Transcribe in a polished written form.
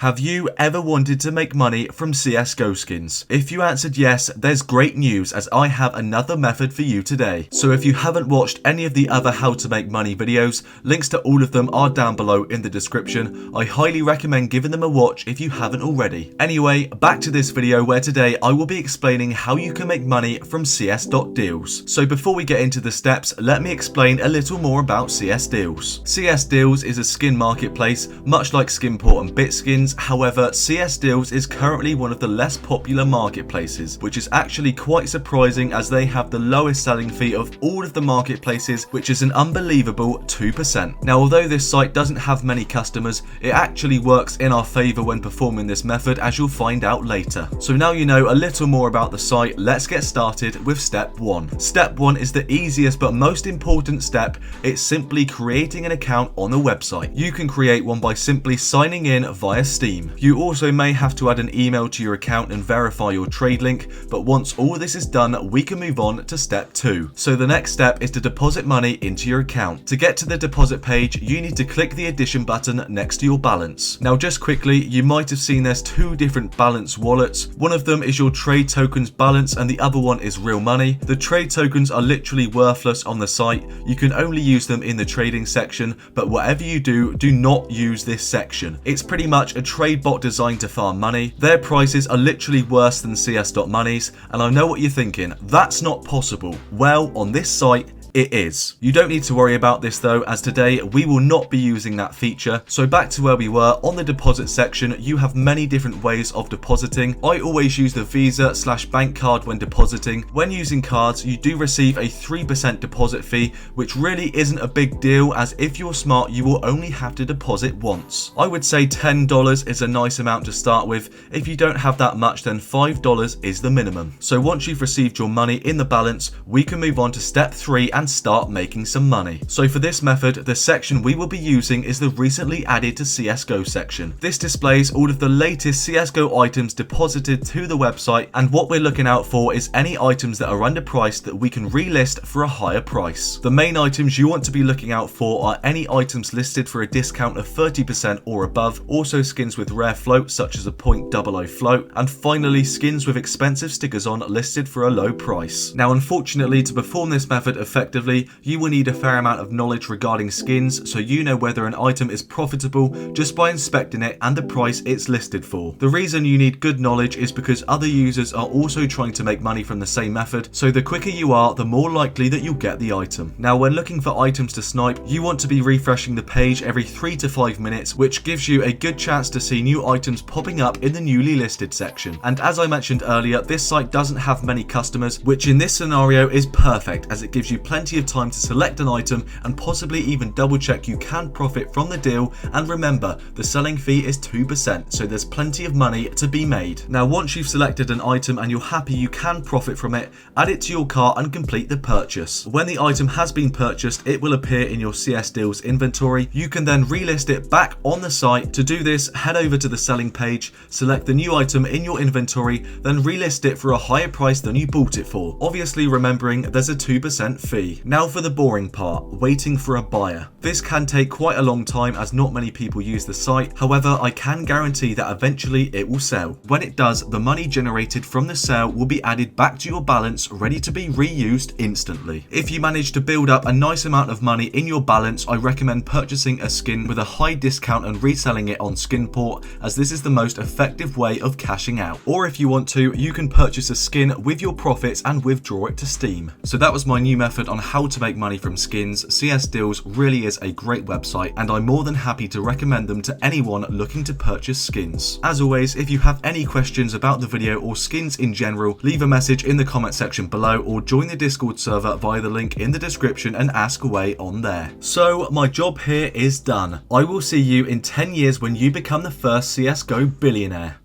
Have you ever wanted to make money from CSGO skins? If you answered yes, there's great news as I have another method for you today. So if you haven't watched any of the other how to make money videos, links to all of them are down below in the description. I highly recommend giving them a watch if you haven't already. Anyway, back to this video where today I will be explaining how you can make money from CS.Deals. So before we get into the steps, let me explain a little more about CS.Deals. CS.Deals is a skin marketplace, much like Skinport and BitSkins. However, CS.Deals is currently one of the less popular marketplaces, which is actually quite surprising as they have the lowest selling fee of all of the marketplaces, which is an unbelievable 2%. Now, although this site doesn't have many customers, it actually works in our favor when performing this method, as you'll find out later. So now you know a little more about the site, let's get started with step 1. Step 1 is the easiest but most important step. It's simply creating an account on the website. You can create one by simply signing in via Steam. You also may have to add an email to your account and verify your trade link, but once all this is done, we can move on to step 2. So the next step is to deposit money into your account. To get to the deposit page, you need to click the addition button next to your balance. Now just quickly, you might have seen there's two different balance wallets. One of them is your trade tokens balance and the other one is real money. The trade tokens are literally worthless on the site. You can only use them in the trading section, but whatever you do, do not use this section. It's pretty much a trade bot designed to farm money. Their prices are literally worse than CS.Money's, and I know what you're thinking, that's not possible. Well, on this site, it is. You don't need to worry about this though, as today we will not be using that feature. So back to where we were, on the deposit section, you have many different ways of depositing. I always use the Visa/bank card when depositing. When using cards, you do receive a 3% deposit fee, which really isn't a big deal, as if you're smart, you will only have to deposit once. I would say $10 is a nice amount to start with. If you don't have that much, then $5 is the minimum. So once you've received your money in the balance, we can move on to step 3 and start making some money. So for this method, the section we will be using is the recently added to CSGO section. This displays all of the latest CSGO items deposited to the website, and what we're looking out for is any items that are underpriced that we can relist for a higher price. The main items you want to be looking out for are any items listed for a discount of 30% or above, also skins with rare floats such as a .00 float, and finally skins with expensive stickers on listed for a low price. Now unfortunately, to perform this method effectively, you will need a fair amount of knowledge regarding skins, so you know whether an item is profitable just by inspecting it and the price it's listed for. The reason you need good knowledge is because other users are also trying to make money from the same method, so the quicker you are, the more likely that you'll get the item. Now when looking for items to snipe, you want to be refreshing the page every 3 to 5 minutes, which gives you a good chance to see new items popping up in the newly listed section. And as I mentioned earlier, this site doesn't have many customers, which in this scenario is perfect as it gives you plenty of time to select an item and possibly even double check you can profit from the deal. And remember, the selling fee is 2%, so there's plenty of money to be made. Now once you've selected an item and you're happy you can profit from it, add it to your cart and complete the purchase. When the item has been purchased, it will appear in your CS.Deals inventory. You can then relist it back on the site. To do this, head over to the selling page, select the new item in your inventory, then relist it for a higher price than you bought it for, obviously remembering there's a 2% fee. Now for the boring part, waiting for a buyer. This can take quite a long time as not many people use the site. However, I can guarantee that eventually it will sell. When it does, the money generated from the sale will be added back to your balance, ready to be reused instantly. If you manage to build up a nice amount of money in your balance, I recommend purchasing a skin with a high discount and reselling it on Skinport, as this is the most effective way of cashing out. Or if you want to, you can purchase a skin with your profits and withdraw it to Steam. So that was my new method on how to make money from skins. CS.Deals really is a great website, and I'm more than happy to recommend them to anyone looking to purchase skins. As always, if you have any questions about the video or skins in general, leave a message in the comment section below or join the Discord server via the link in the description and ask away on there. So my job here is done. I will see you in 10 years when you become the first CSGO billionaire.